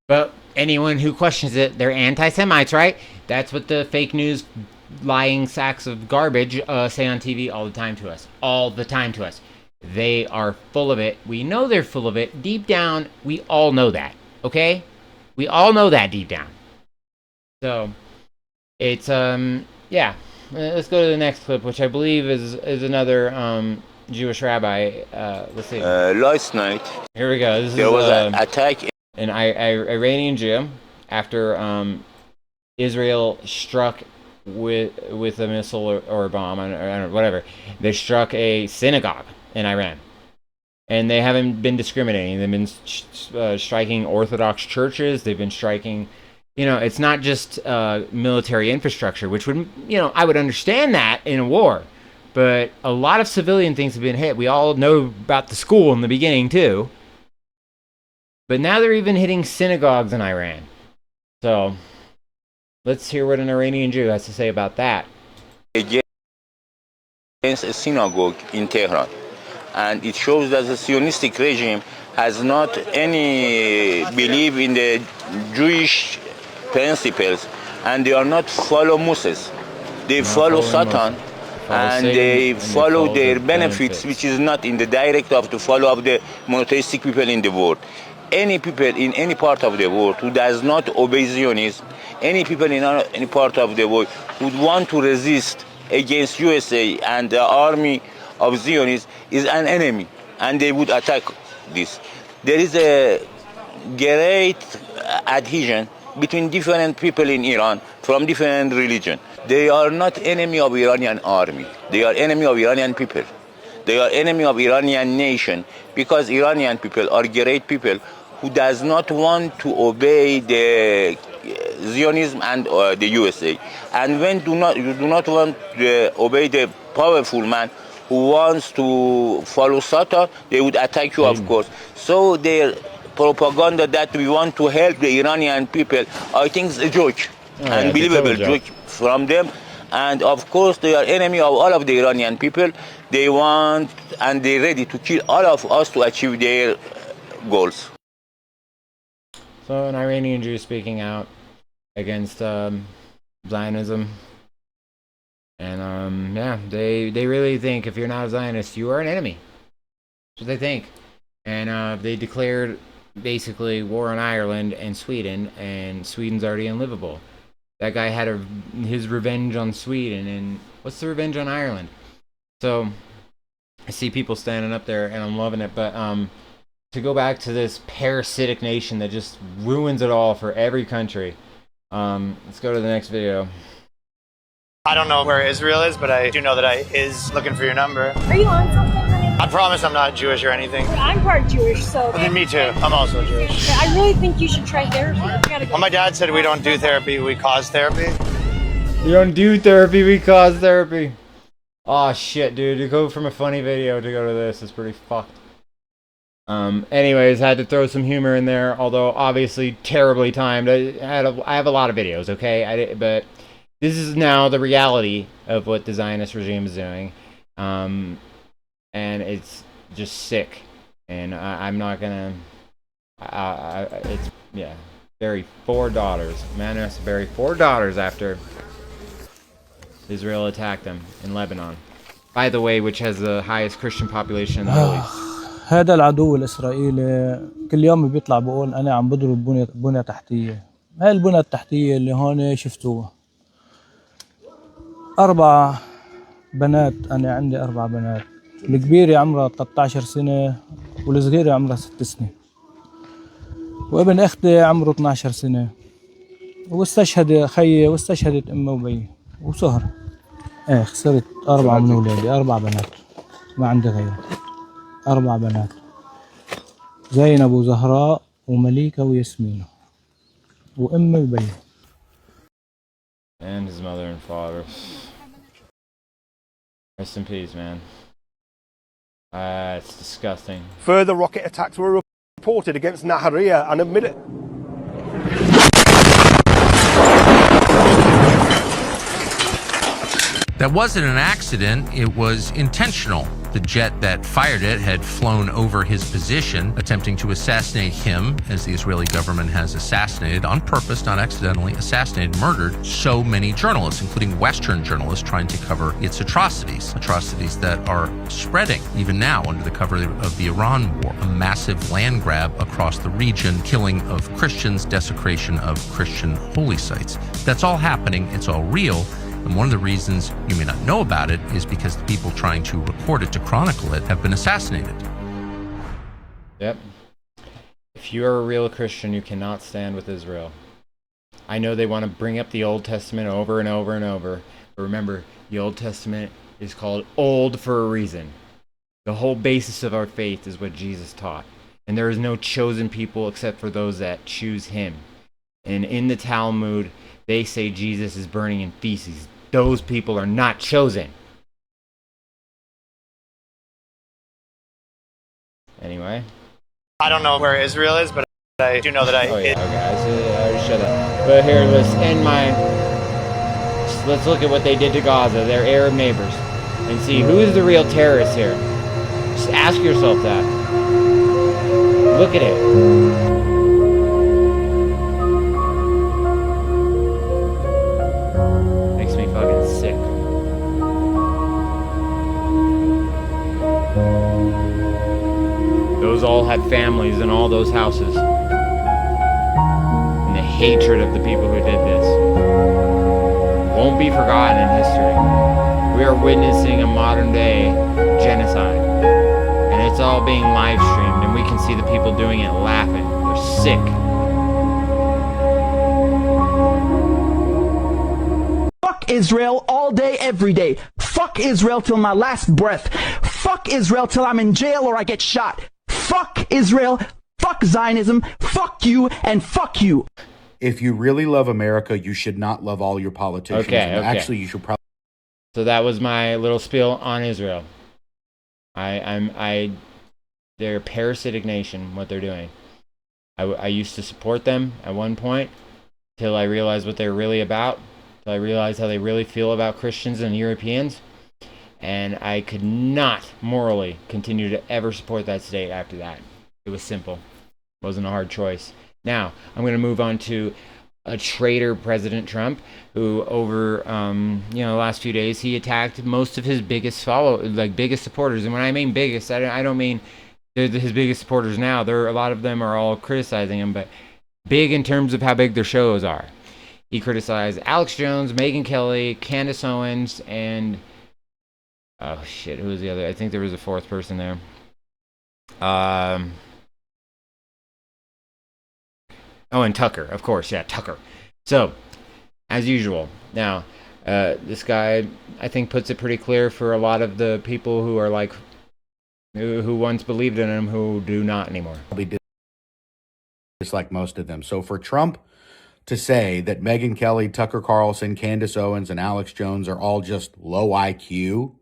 But anyone who questions it, they're anti-Semites, right? That's what the fake news, lying sacks of garbage say on TV all the time to us. All the time to us. They are full of it. We know they're full of it. Deep down, we all know that. Okay? We all know that deep down. So, it's, yeah. Let's go to the next clip, which I believe is another, Jewish rabbi. Let's see. Last night, here we go. There was an attack. An Iranian Jew, after Israel struck with a missile or a bomb, I don't know, whatever. They struck a synagogue in Iran. And they haven't been discriminating. They've been striking Orthodox churches. They've been striking, it's not just military infrastructure, which would, I would understand that in a war. But a lot of civilian things have been hit. We all know about the school in the beginning, too. But now they're even hitting synagogues in Iran. So, let's hear what an Iranian Jew has to say about that. Against a synagogue in Tehran. And it shows that the Zionistic regime has not any belief in the Jewish principles. And they are not follow Moses. They follow Satan. And they follow their benefits, which is not in the direct of the follow of the monotheistic people in the world. Any people in any part of the world who does not obey Zionism, any people in any part of the world who would want to resist against USA and the army of Zionists is an enemy, and they would attack this. There is a great adhesion between different people in Iran from different religion. They are not enemy of Iranian army. They are enemy of Iranian people. They are enemy of Iranian nation because Iranian people are great people who does not want to obey the Zionism and the USA. And when you do not want to obey the powerful man who wants to follow Satan, they would attack you, of course. So their propaganda that we want to help the Iranian people, I think is a joke, unbelievable joke from them. And of course, they are enemy of all of the Iranian people. They want and they're ready to kill all of us to achieve their goals. So an Iranian Jew speaking out against Zionism. And yeah, they really think if you're not a Zionist, you are an enemy. That's what they think. And they declared basically war on Ireland and Sweden's already unlivable. That guy had his revenge on Sweden, and what's the revenge on Ireland? So I see people standing up there, and I'm loving it. But to go back to this parasitic nation that just ruins it all for every country. Let's go to the next video. I don't know where Israel is, but I do know that I is looking for your number. Are you on something, honey? I promise I'm not Jewish or anything. I'm part Jewish, so... Well, then me too. I'm also Jewish. I really think you should try therapy. You gotta go. Well, my dad said we don't do therapy, we cause therapy. We don't do therapy, we cause therapy. Oh shit, dude. To go from a funny video to go to this is pretty fucked. Anyways, I had to throw some humor in there, although obviously terribly timed. I have a lot of videos, okay? But this is now the reality of what the Zionist regime is doing. And it's just sick. And I'm not gonna... it's, yeah. Bury 4 daughters. Man has to bury 4 daughters after Israel attacked them in Lebanon. By the way, which has the highest Christian population in the Middle East. هذا العدو الإسرائيلي كل يوم بيطلع بقول أنا عم بضرب بنية تحتية. هاي البنية التحتية اللي هون شفتوها. 4 بنات، أنا عندي 4 بنات. الكبيرة عمرها 13 سنة والصغيرة عمرها 6 سنين. وابن أختي عمره 12 سنة. واستشهد خيي واستشهدت أمي وبي وسهر. خسرت 4 من أولادي، 4 بنات. ما عندي غيرهم. 4 بنات. زينب وزهراء ومليكة وياسمينة. وأمي وبي. And his mother and father. Rest in peace, man. It's disgusting. Further rocket attacks were reported against Nahariya and admitted. That wasn't an accident, it was intentional. The jet that fired it had flown over his position, attempting to assassinate him, as the Israeli government has assassinated, on purpose, not accidentally, assassinated, murdered so many journalists, including Western journalists trying to cover its atrocities that are spreading even now under the cover of the Iran war. A massive land grab across the region, killing of Christians, desecration of Christian holy sites. That's all happening, it's all real. And one of the reasons you may not know about it is because the people trying to record it, to chronicle it, have been assassinated. Yep. If you are a real Christian, you cannot stand with Israel. I know they want to bring up the Old Testament over and over and over, but remember, the Old Testament is called old for a reason. The whole basis of our faith is what Jesus taught. And there is no chosen people except for those that choose him. And in the Talmud, they say Jesus is burning in feces. Those people are not chosen. Anyway. I don't know where Israel is, but I do know that I... Oh yeah, okay, I already shut up. But here, let's look at what they did to Gaza, their Arab neighbors, and see who is the real terrorist here. Just ask yourself that. Look at it. Those all had families in all those houses. And the hatred of the people who did this won't be forgotten in history. We are witnessing a modern day genocide. And it's all being live streamed, and we can see the people doing it laughing. They're sick. Fuck Israel all day, every day. Fuck Israel till my last breath. Fuck Israel till I'm in jail or I get shot. Fuck Israel. Fuck Zionism. Fuck you and fuck you. If you really love America, you should not love all your politicians. Okay. Actually, you should probably. So that was my little spiel on Israel. They're a parasitic nation, what they're doing. I used to support them at one point, till I realized what they're really about, till I realized how they really feel about Christians and Europeans, and I could not morally continue to ever support that state after that. It was simple. It wasn't a hard choice. Now, I'm going to move on to a traitor, President Trump, who over the last few days, he attacked most of his biggest supporters. And when I mean biggest, I don't mean they're his biggest supporters now. A lot of them are all criticizing him, but big in terms of how big their shows are. He criticized Alex Jones, Megyn Kelly, Candace Owens, and oh shit, who was the other? I think there was a fourth person there. Oh, and Tucker, of course, yeah, Tucker. So, as usual, now, this guy, I think, puts it pretty clear for a lot of the people who are like, who once believed in him, who do not anymore. Just like most of them. So for Trump to say that Megyn Kelly, Tucker Carlson, Candace Owens, and Alex Jones are all just low IQ,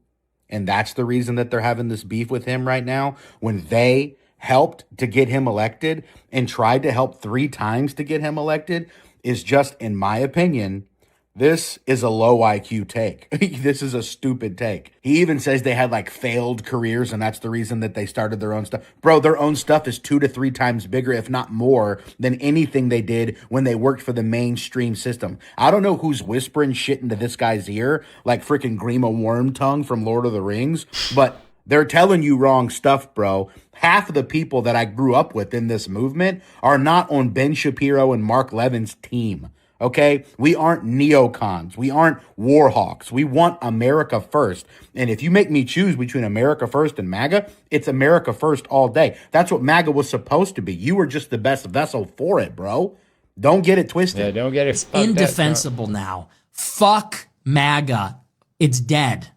and that's the reason that they're having this beef with him right now, when they helped to get him elected and tried to help 3 times to get him elected, is just, in my opinion, this is a low IQ take. This is a stupid take. He even says they had like failed careers and that's the reason that they started their own stuff. Bro, their own stuff is 2 to 3 times bigger, if not more, than anything they did when they worked for the mainstream system. I don't know who's whispering shit into this guy's ear like freaking Grima Wormtongue from Lord of the Rings, but they're telling you wrong stuff, bro. Half of the people that I grew up with in this movement are not on Ben Shapiro and Mark Levin's team. Okay? We aren't neocons. We aren't war hawks. We want America first. And if you make me choose between America first and MAGA, it's America first all day. That's what MAGA was supposed to be. You were just the best vessel for it, bro. Don't get it twisted. Yeah, don't get it. It's indefensible now. Fuck MAGA. It's dead.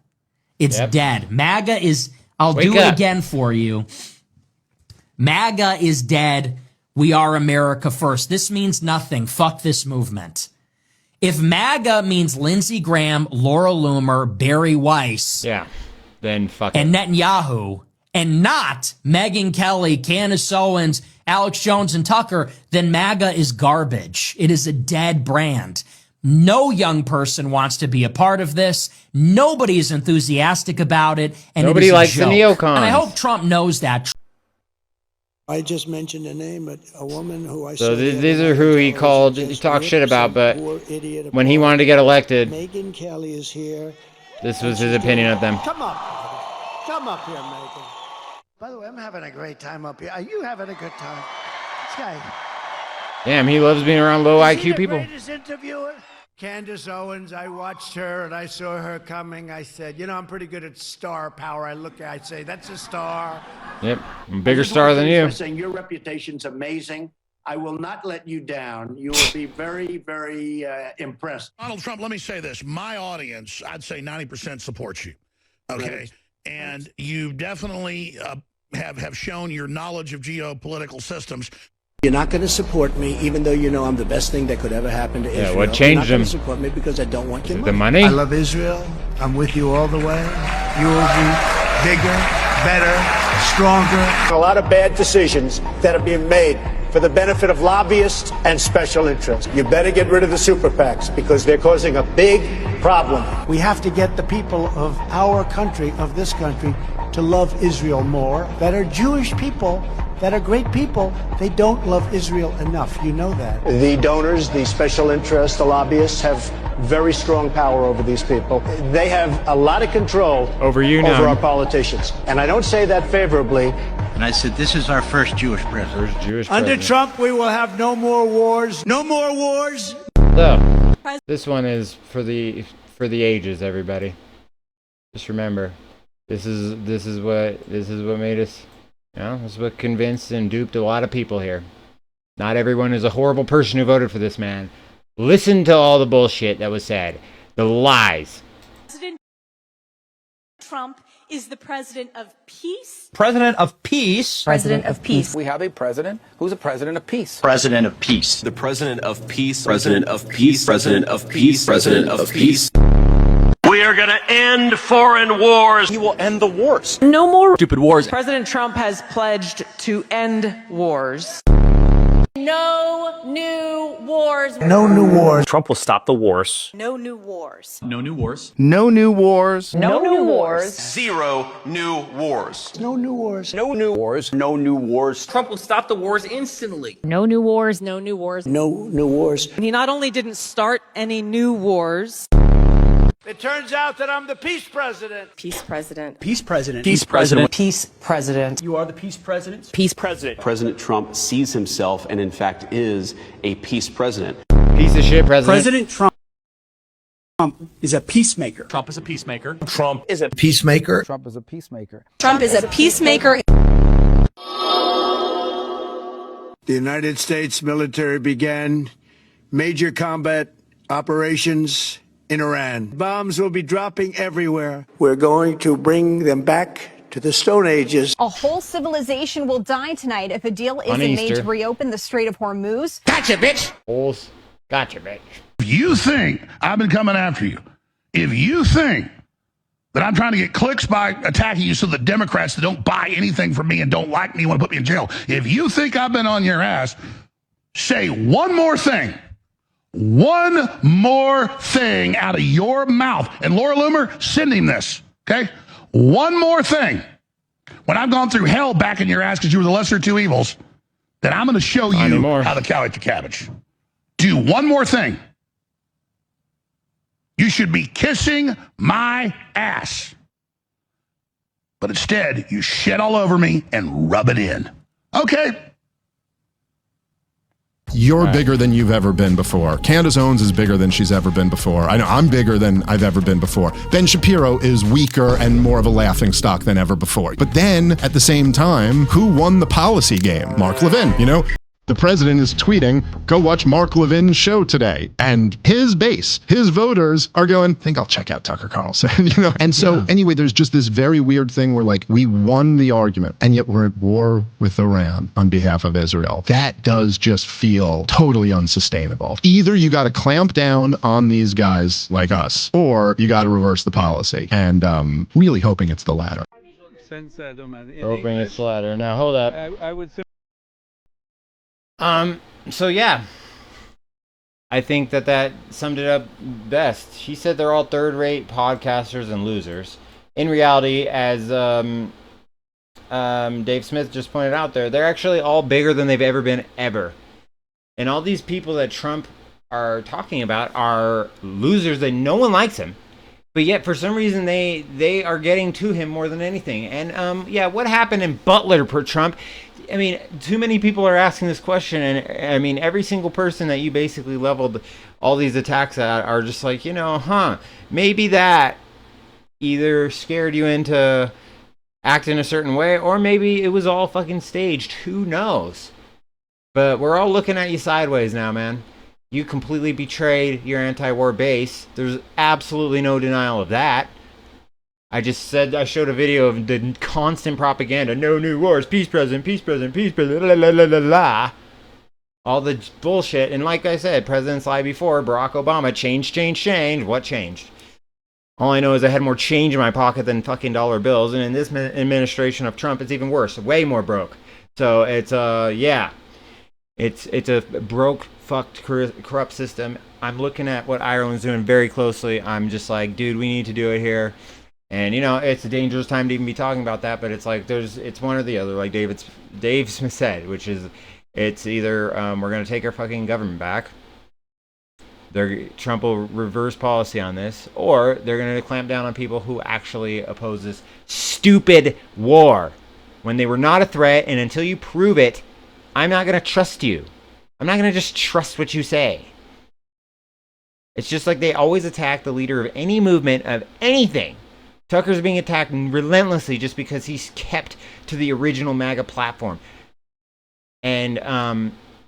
It's dead. MAGA is... I'll do it again for you. MAGA is dead. We are America first. This means nothing. Fuck this movement. If MAGA means Lindsey Graham, Laura Loomer, Barry Weiss, then fuck and Netanyahu, and not Megyn Kelly, Candace Owens, Alex Jones, and Tucker, then MAGA is garbage. It is a dead brand. No young person wants to be a part of this. Nobody is enthusiastic about it. And nobody likes the neocons. And I hope Trump knows that. I just mentioned a name, but a woman who I so these are who he called, he talked shit about, but when he wanted to get elected, Megyn Kelly is here. This was his opinion of them. Come up here, Megyn. By the way, I'm having a great time up here. Are you having a good time? This guy. Damn, he loves being around low IQ people. Greatest interviewer? Candace Owens, I watched her and I saw her coming. I said, I'm pretty good at star power. I say, that's a star. Yep, I'm a bigger star than you. Saying your reputation's amazing. I will not let you down. You will be very, very impressed. Donald Trump, let me say this. My audience, I'd say 90% supports you. Okay. Right. And you definitely have shown your knowledge of geopolitical systems. You're not going to support me, even though you know I'm the best thing that could ever happen to Israel. Yeah, what changed him? You're not going to support me because I don't want your money. The money? I love Israel. I'm with you all the way. You will be bigger, better, stronger. A lot of bad decisions that are being made for the benefit of lobbyists and special interests. You better get rid of the super PACs because they're causing a big problem. We have to get the people of our country, of this country, to love Israel more, that are Jewish people, that are great people. They don't love Israel enough. You know that. The donors, the special interests, the lobbyists have very strong power over these people. They have a lot of control over you now. Over our politicians. And I don't say that favorably. And I said, this is our first Jewish president. Under Trump, we will have no more wars. No more wars. So, this one is for the ages, everybody. Just remember, this is what made us. This is what convinced and duped a lot of people here. Not everyone is a horrible person who voted for this man. Listen to all the bullshit that was said. The lies. President Trump is the president of peace. President of peace. President of peace. We have a president who's a president of peace. President of peace. The president of peace. President of peace. President of peace. President of peace. We are going to end foreign wars. He will end the wars. No more Stupid wars. President Trump has pledged to end wars. No new wars. No new wars. Trump will stop the wars. No new wars. No new wars. No new wars. No new wars. Zero new wars. No new wars. No new wars. No new wars. Trump will stop the wars instantly. No new wars. No new wars. No new wars. He not only didn't start any new wars. It turns out that I'm the peace president. Peace president. Peace president. Peace president. Peace president. You are the peace president. Peace president. President Trump sees himself and in fact is a peace president. Piece of shit president. President Trump is a peacemaker. Trump is a peacemaker. Trump is a peacemaker. Trump is a peacemaker. Trump is a peacemaker. The United States military began major combat operations in Iran. Bombs will be dropping everywhere. We're going to bring them back to the Stone Ages. A whole civilization will die tonight if a deal isn't made to reopen the Strait of Hormuz. Gotcha, bitch. Gotcha, bitch. If you think I've been coming after you, if you think that I'm trying to get clicks by attacking you so the Democrats that don't buy anything from me and don't like me want to put me in jail, if you think I've been on your ass, say one more thing. One more thing out of your mouth. And Laura Loomer, send him this, okay? One more thing. When I've gone through hell back in your ass because you were the lesser of two evils, then I'm going to show you how the cow ate the cabbage. Do one more thing. You should be kissing my ass. But instead, you shit all over me and rub it in. Okay. You're bigger than you've ever been before. Candace Owens is bigger than she's ever been before. I know I'm bigger than I've ever been before. Ben Shapiro is weaker and more of a laughingstock than ever before. But then, at the same time, who won the policy game? Mark Levin, you know? The president is tweeting, go watch Mark Levin's show today. And his base, his voters are going, I think I'll check out Tucker Carlson, you know? And so anyway, there's just this very weird thing where like, we won the argument and yet we're at war with Iran on behalf of Israel. That does just feel totally unsustainable. Either you got to clamp down on these guys like us, or you got to reverse the policy. And really hoping it's the latter. Hoping it's the latter. Now hold up. I would say so yeah, I think that summed it up best. She said they're all third-rate podcasters and losers. In reality, as Dave Smith just pointed out there, they're actually all bigger than they've ever been, ever. And all these people that Trump are talking about are losers that no one likes him. But yet, for some reason, they are getting to him more than anything. And yeah, what happened in Butler per Trump? I mean, too many people are asking this question, and I mean, every single person that you basically leveled all these attacks at are just like, you know, maybe that either scared you into acting a certain way, or maybe it was all fucking staged. Who knows? But we're all looking at you sideways now, man. You completely betrayed your anti-war base. There's absolutely no denial of that. I showed a video of the constant propaganda. No new wars, peace president, peace president, peace president, la la la la la. All the bullshit. And like I said, presidents lie before. Barack Obama, change. What changed? All I know is I had more change in my pocket than fucking dollar bills. And in this administration of Trump, it's even worse. Way more broke. So it's, yeah. It's a broke, fucked, corrupt system. I'm looking at what Ireland's doing very closely. I'm just like, dude, we need to do it here. And, you know, it's a dangerous time to even be talking about that, but it's like it's one or the other, like Dave Smith said, which is it's either we're going to take our fucking government back, Trump will reverse policy on this, or they're going to clamp down on people who actually oppose this stupid war when they were not a threat, and until you prove it, I'm not going to trust you. I'm not going to just trust what you say. It's just like they always attack the leader of any movement, of anything. Tucker's being attacked relentlessly just because he's kept to the original MAGA platform. And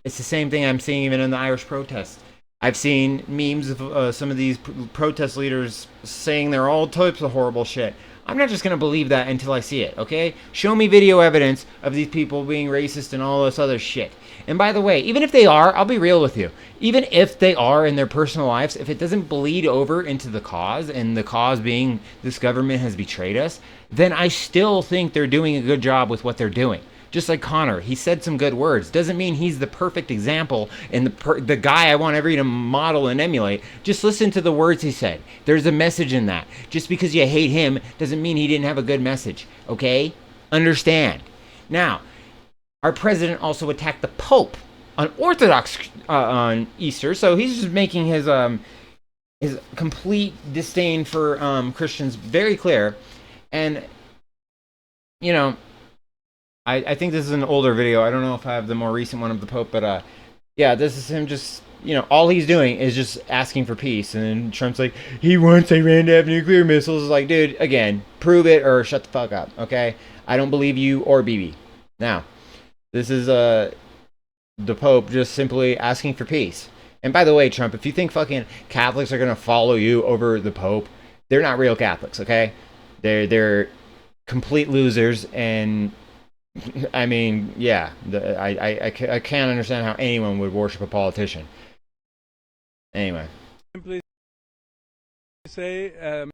it's the same thing I'm seeing even in the Irish protests. I've seen memes of some of these protest leaders saying they're all types of horrible shit. I'm not just going to believe that until I see it, okay? Show me video evidence of these people being racist and all this other shit. And by the way, even if they are, I'll be real with you. Even if they are in their personal lives, if it doesn't bleed over into the cause, and the cause being this government has betrayed us, then I still think they're doing a good job with what they're doing. Just like Connor, he said some good words. Doesn't mean he's the perfect example and the guy I want everybody to model and emulate. Just listen to the words he said. There's a message in that. Just because you hate him doesn't mean he didn't have a good message. Okay? Understand. Now, our president also attacked the Pope on Orthodox on Easter, so he's just making his complete disdain for Christians very clear. And, you know, I think this is an older video. I don't know if I have the more recent one of the Pope, but yeah, this is him just, you know, all he's doing is just asking for peace. And then Trump's like, he wants Iran to have nuclear missiles. It's like, dude, again, prove it or shut the fuck up, okay? I don't believe you or Bibi. Now, this is the Pope just simply asking for peace. And by the way, Trump, if you think fucking Catholics are going to follow you over the Pope, they're not real Catholics, okay? They're complete losers. And I mean, yeah, I can't understand how anyone would worship a politician. Anyway. Simply say,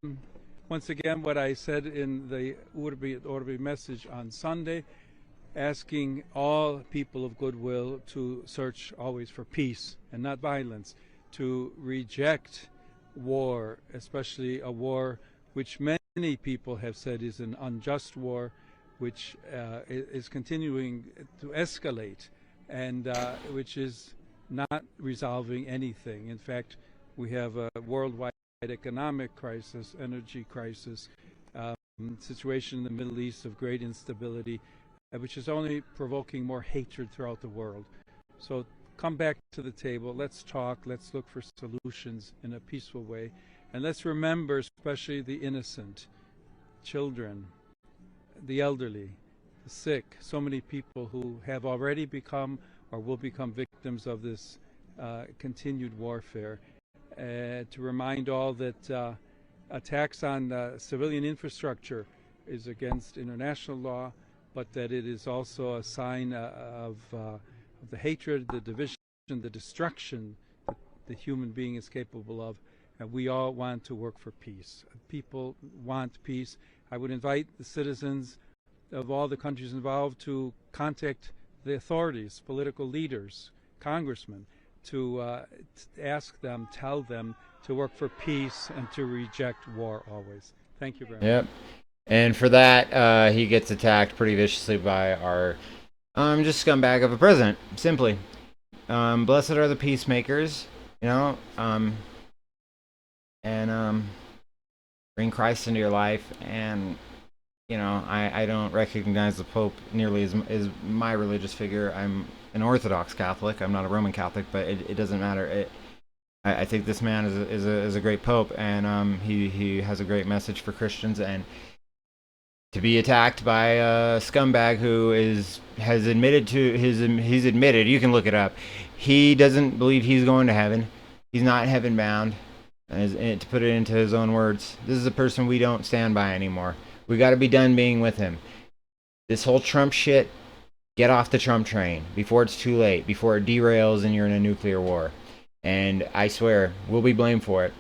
once again, what I said in the Urbi et Orbi message on Sunday, asking all people of goodwill to search always for peace and not violence, to reject war, especially a war which many people have said is an unjust war, which is continuing to escalate and which is not resolving anything. In fact, we have a worldwide economic crisis, energy crisis, situation in the Middle East of great instability, which is only provoking more hatred throughout the world. So come back to the table, let's talk, let's look for solutions in a peaceful way, and let's remember especially the innocent, children, the elderly, the sick, so many people who have already become or will become victims of this continued warfare. To remind all that attacks on civilian infrastructure is against international law, but that it is also a sign of the hatred, the division, the destruction that the human being is capable of. And we all want to work for peace. People want peace. I would invite the citizens of all the countries involved to contact the authorities, political leaders, congressmen, to ask them, tell them to work for peace and to reject war always. Thank you very much. Yep. And for that, he gets attacked pretty viciously by our just scumbag of a president, simply. Blessed are the peacemakers, you know, and bring Christ into your life. And, you know, I don't recognize the Pope nearly as my religious figure. I'm an Orthodox Catholic. I'm not a Roman Catholic, but it doesn't matter. I think this man is a great Pope, and he has a great message for Christians. And to be attacked by a scumbag who has admitted he's admitted, you can look it up, he doesn't believe he's going to heaven. He's not heaven bound. And to put it into his own words, this is a person we don't stand by anymore. We got to be done being with him. This whole Trump shit, get off the Trump train before it's too late, before it derails and you're in a nuclear war. And I swear, we'll be blamed for it.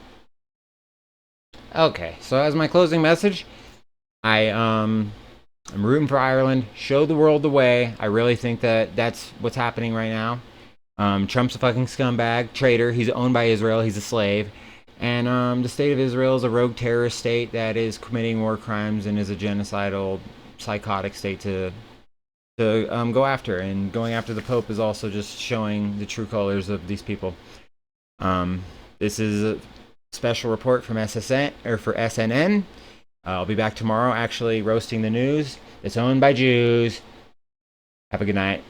Okay, so as my closing message, I'm rooting for Ireland. Show the world the way. I really think that's what's happening right now. Trump's a fucking scumbag, traitor. He's owned by Israel. He's a slave. And the state of Israel is a rogue terrorist state that is committing war crimes and is a genocidal, psychotic state to go after. And going after the Pope is also just showing the true colors of these people. This is a special report from SNN. I'll be back tomorrow actually roasting the news. It's owned by Jews. Have a good night.